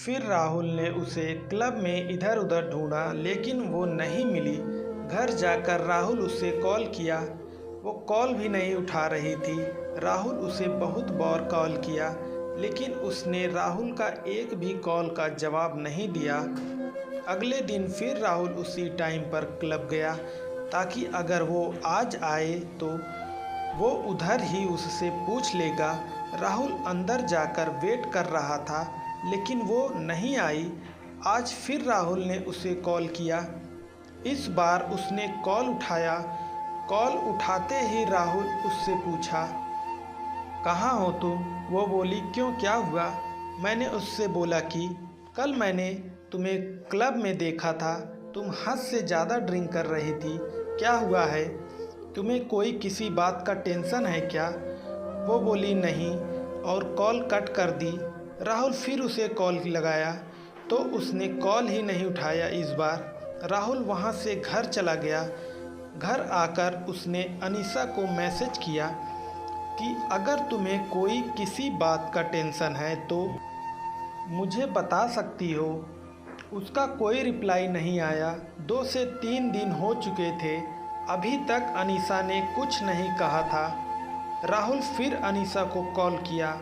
फिर राहुल ने उसे क्लब में इधर उधर ढूंढा लेकिन वो नहीं मिली। घर जाकर राहुल उसे कॉल किया, वो कॉल भी नहीं उठा रही थी। राहुल उसे बहुत बार कॉल किया लेकिन उसने राहुल का एक भी कॉल का जवाब नहीं दिया। अगले दिन फिर राहुल उसी टाइम पर क्लब गया ताकि अगर वो आज आए तो वो उधर ही उससे पूछ लेगा। राहुल अंदर जाकर वेट कर रहा था लेकिन वो नहीं आई। आज फिर राहुल ने उसे कॉल किया। इस बार उसने कॉल उठाया। कॉल उठाते ही राहुल उससे पूछा, कहाँ हो तुम? वो बोली, क्यों, क्या हुआ? मैंने उससे बोला कि कल मैंने तुम्हें क्लब में देखा था, तुम हद से ज़्यादा ड्रिंक कर रही थी, क्या हुआ है? तुम्हें कोई किसी बात का टेंशन है क्या? वो बोली नहीं और कॉल कट कर दी। राहुल फिर उसे कॉल लगाया तो उसने कॉल ही नहीं उठाया। इस बार राहुल वहाँ से घर चला गया। घर आकर उसने अनीसा को मैसेज किया कि अगर तुम्हें कोई किसी बात का टेंशन है तो मुझे बता सकती हो। उसका कोई रिप्लाई नहीं आया। 2 से 3 दिन हो चुके थे, अभी तक अनीसा ने कुछ नहीं कहा था। राहुल फिर अनीसा को कॉल किया।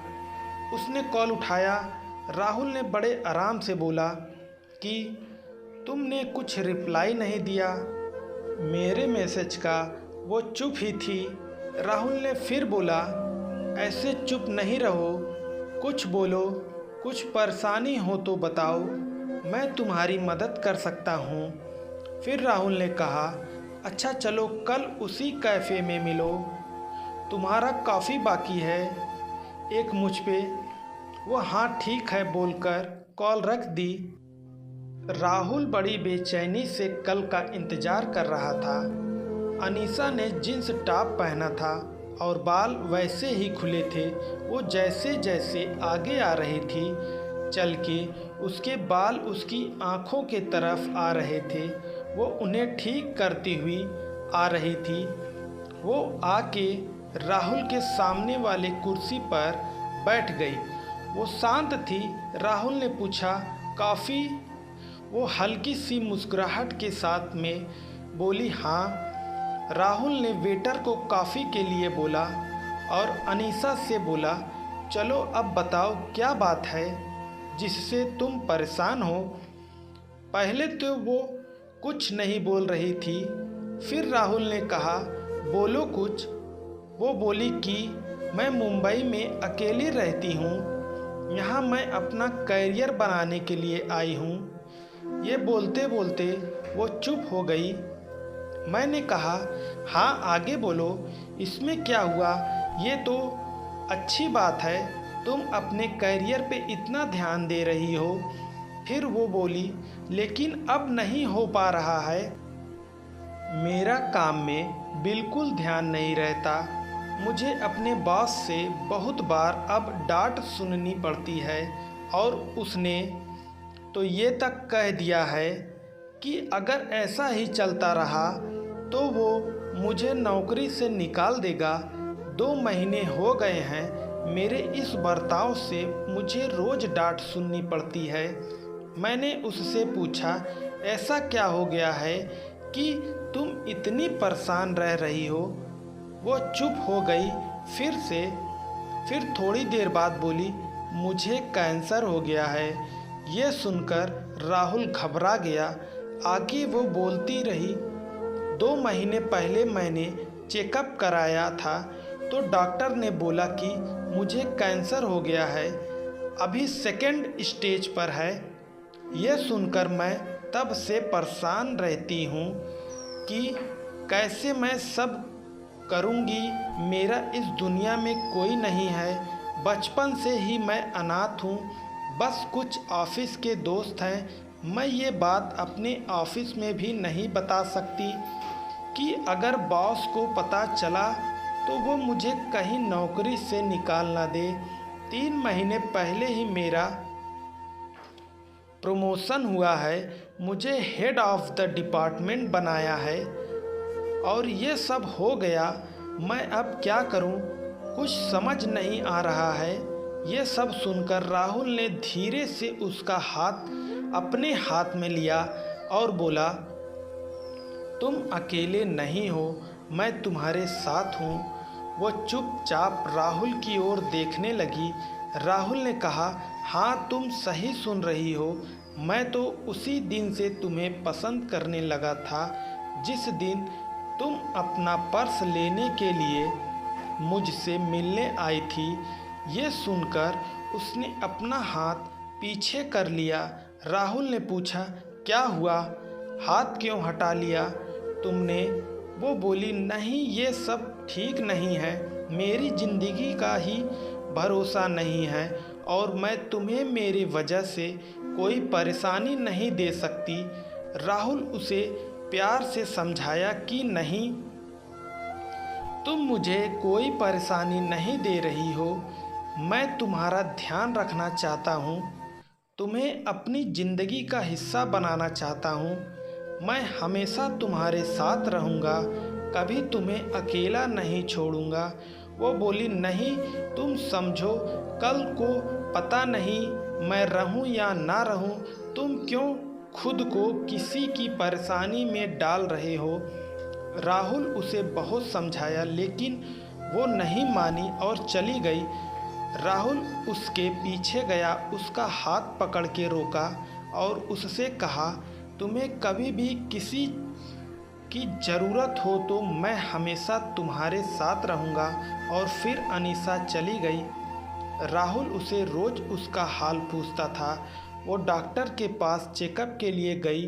उसने कॉल उठाया। राहुल ने बड़े आराम से बोला कि तुमने कुछ रिप्लाई नहीं दिया मेरे मैसेज का। वो चुप ही थी। राहुल ने फिर बोला, ऐसे चुप नहीं रहो, कुछ बोलो, कुछ परेशानी हो तो बताओ, मैं तुम्हारी मदद कर सकता हूँ। फिर राहुल ने कहा, अच्छा चलो कल उसी कैफ़े में मिलो, तुम्हारा कॉफ़ी बाकी है एक मुझ पे। वो हाँ ठीक है बोलकर कॉल रख दी। राहुल बड़ी बेचैनी से कल का इंतज़ार कर रहा था। अनीसा ने जींस टॉप पहना था और बाल वैसे ही खुले थे। वो जैसे जैसे आगे आ रही थी चल के उसके बाल उसकी आँखों के तरफ आ रहे थे। वो उन्हें ठीक करती हुई आ रही थी। वो आके राहुल के सामने वाले कुर्सी पर बैठ गई। वो शांत थी। राहुल ने पूछा, कॉफ़ी? वो हल्की सी मुस्कुराहट के साथ में बोली, हाँ। राहुल ने वेटर को कॉफ़ी के लिए बोला और अनीसा से बोला, चलो अब बताओ क्या बात है जिससे तुम परेशान हो। पहले तो वो कुछ नहीं बोल रही थी। फिर राहुल ने कहा, बोलो कुछ। वो बोली कि मैं मुंबई में अकेली रहती हूँ, यहाँ मैं अपना करियर बनाने के लिए आई हूँ। ये बोलते बोलते वो चुप हो गई। मैंने कहा, हाँ आगे बोलो, इसमें क्या हुआ? ये तो अच्छी बात है, तुम अपने करियर पे इतना ध्यान दे रही हो। फिर वो बोली, लेकिन अब नहीं हो पा रहा है, मेरा काम में बिल्कुल ध्यान नहीं रहता। मुझे अपने बॉस से बहुत बार अब डांट सुननी पड़ती है और उसने तो ये तक कह दिया है कि अगर ऐसा ही चलता रहा तो वो मुझे नौकरी से निकाल देगा। 2 महीने हो गए हैं मेरे इस बर्ताव से मुझे रोज़ डांट सुननी पड़ती है। मैंने उससे पूछा, ऐसा क्या हो गया है कि तुम इतनी परेशान रह रही हो? वो चुप हो गई फिर थोड़ी देर बाद बोली, मुझे कैंसर हो गया है। ये सुनकर राहुल घबरा गया। आगे वो बोलती रही, 2 महीने पहले मैंने चेकअप कराया था तो डॉक्टर ने बोला कि मुझे कैंसर हो गया है, अभी 2nd स्टेज पर है। यह सुनकर मैं तब से परेशान रहती हूँ कि कैसे मैं सब करूँगी। मेरा इस दुनिया में कोई नहीं है। बचपन से ही मैं अनाथ हूँ, बस कुछ ऑफिस के दोस्त हैं। मैं ये बात अपने ऑफिस में भी नहीं बता सकती कि अगर बॉस को पता चला तो वो मुझे कहीं नौकरी से निकाल ना दे। 3 महीने पहले ही मेरा प्रमोशन हुआ है, मुझे हेड ऑफ द डिपार्टमेंट बनाया है और ये सब हो गया। मैं अब क्या करूं, कुछ समझ नहीं आ रहा है। ये सब सुनकर राहुल ने धीरे से उसका हाथ अपने हाथ में लिया और बोला, तुम अकेले नहीं हो, मैं तुम्हारे साथ हूँ। वो चुपचाप राहुल की ओर देखने लगी। राहुल ने कहा, हाँ तुम सही सुन रही हो, मैं तो उसी दिन से तुम्हें पसंद करने लगा था जिस दिन तुम अपना पर्स लेने के लिए मुझसे मिलने आई थी। ये सुनकर उसने अपना हाथ पीछे कर लिया। राहुल ने पूछा, क्या हुआ, हाथ क्यों हटा लिया तुमने? वो बोली, नहीं ये सब ठीक नहीं है, मेरी ज़िंदगी का ही भरोसा नहीं है और मैं तुम्हें मेरी वजह से कोई परेशानी नहीं दे सकती। राहुल उसे प्यार से समझाया कि नहीं, तुम मुझे कोई परेशानी नहीं दे रही हो, मैं तुम्हारा ध्यान रखना चाहता हूँ, तुम्हें अपनी ज़िंदगी का हिस्सा बनाना चाहता हूँ, मैं हमेशा तुम्हारे साथ रहूँगा, कभी तुम्हें अकेला नहीं छोड़ूँगा। वो बोली, नहीं तुम समझो, कल को पता नहीं मैं रहूँ या ना रहूँ, तुम क्यों खुद को किसी की परेशानी में डाल रहे हो। राहुल उसे बहुत समझाया लेकिन वो नहीं मानी और चली गई। राहुल उसके पीछे गया, उसका हाथ पकड़ के रोका और उससे कहा, तुम्हें कभी भी किसी की ज़रूरत हो तो मैं हमेशा तुम्हारे साथ रहूँगा। और फिर अनीसा चली गई। राहुल उसे रोज़ उसका हाल पूछता था। वो डॉक्टर के पास चेकअप के लिए गई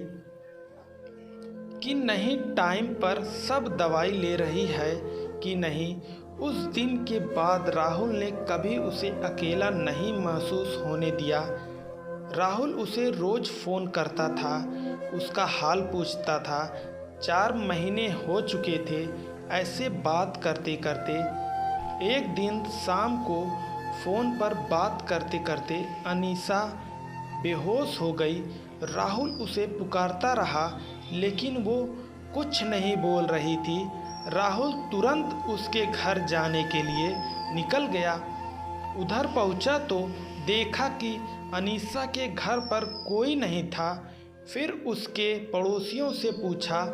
कि नहीं, टाइम पर सब दवाई ले रही है कि नहीं। उस दिन के बाद राहुल ने कभी उसे अकेला नहीं महसूस होने दिया। राहुल उसे रोज़ फ़ोन करता था, उसका हाल पूछता था। 4 महीने हो चुके थे ऐसे बात करते करते। एक दिन शाम को फ़ोन पर बात करते करते अनीसा बेहोश हो गई। राहुल उसे पुकारता रहा लेकिन वो कुछ नहीं बोल रही थी। राहुल तुरंत उसके घर जाने के लिए निकल गया। उधर पहुंचा तो देखा कि अनीसा के घर पर कोई नहीं था। फिर उसके पड़ोसियों से पूछा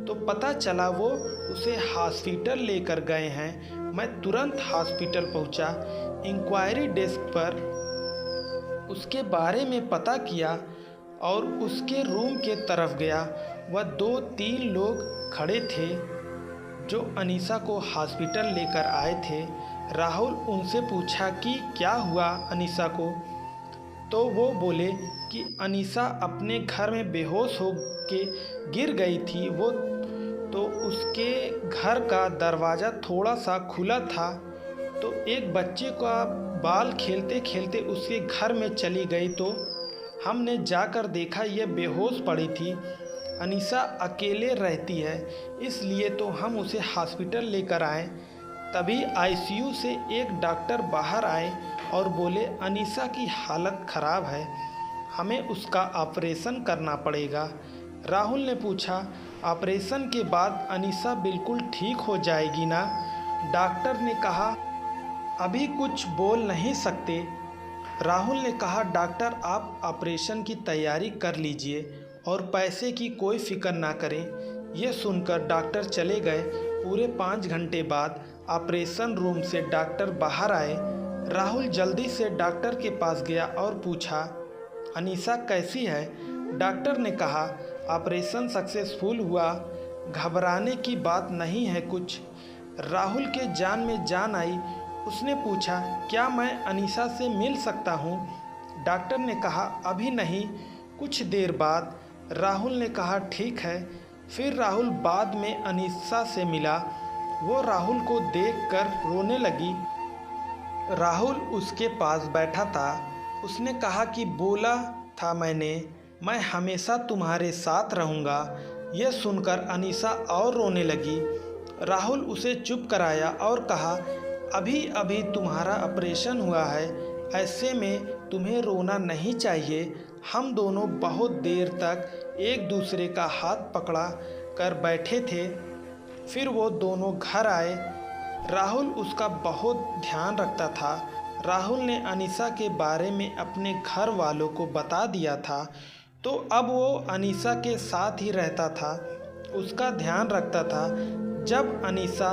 तो पता चला वो उसे हॉस्पिटल लेकर गए हैं। मैं तुरंत हॉस्पिटल पहुंचा, इंक्वायरी डेस्क पर उसके बारे में पता किया और उसके रूम के तरफ गया। वह 2-3 लोग खड़े थे जो अनीसा को हॉस्पिटल लेकर आए थे। राहुल उनसे पूछा कि क्या हुआ अनीसा को, तो वो बोले कि अनीसा अपने घर में बेहोश हो के गिर गई थी। वो तो उसके घर का दरवाज़ा थोड़ा सा खुला था तो एक बच्चे का बाल खेलते खेलते उसके घर में चली गई तो हमने जाकर देखा यह बेहोश पड़ी थी। अनीसा अकेले रहती है इसलिए तो हम उसे हॉस्पिटल लेकर आए। तभी आईसीयू से एक डॉक्टर बाहर आए और बोले अनीसा की हालत ख़राब है, हमें उसका ऑपरेशन करना पड़ेगा। राहुल ने पूछा, ऑपरेशन के बाद अनीसा बिल्कुल ठीक हो जाएगी ना? डॉक्टर ने कहा, अभी कुछ बोल नहीं सकते। राहुल ने कहा, डॉक्टर आप ऑपरेशन की तैयारी कर लीजिए और पैसे की कोई फ़िक्र ना करें। यह सुनकर डॉक्टर चले गए। पूरे 5 घंटे बाद ऑपरेशन रूम से डॉक्टर बाहर आए। राहुल जल्दी से डॉक्टर के पास गया और पूछा, अनीसा कैसी है? डॉक्टर ने कहा, ऑपरेशन सक्सेसफुल हुआ, घबराने की बात नहीं है कुछ। राहुल के जान में जान आई। उसने पूछा, क्या मैं अनीसा से मिल सकता हूँ? डॉक्टर ने कहा, अभी नहीं, कुछ देर बाद। राहुल ने कहा, ठीक है। फिर राहुल बाद में अनीसा से मिला। वो राहुल को देखकर रोने लगी। राहुल उसके पास बैठा था। उसने कहा कि बोला था मैंने, मैं हमेशा तुम्हारे साथ रहूँगा। यह सुनकर अनीसा और रोने लगी। राहुल उसे चुप कराया और कहा, अभी अभी तुम्हारा ऑपरेशन हुआ है, ऐसे में तुम्हें रोना नहीं चाहिए। हम दोनों बहुत देर तक एक दूसरे का हाथ पकड़ा कर बैठे थे। फिर वो दोनों घर आए। राहुल उसका बहुत ध्यान रखता था। राहुल ने अनीसा के बारे में अपने घर वालों को बता दिया था, तो अब वो अनीसा के साथ ही रहता था, उसका ध्यान रखता था। जब अनीसा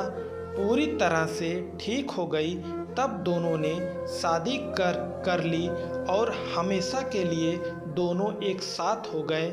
पूरी तरह से ठीक हो गई तब दोनों ने शादी कर ली और हमेशा के लिए दोनों एक साथ हो गए।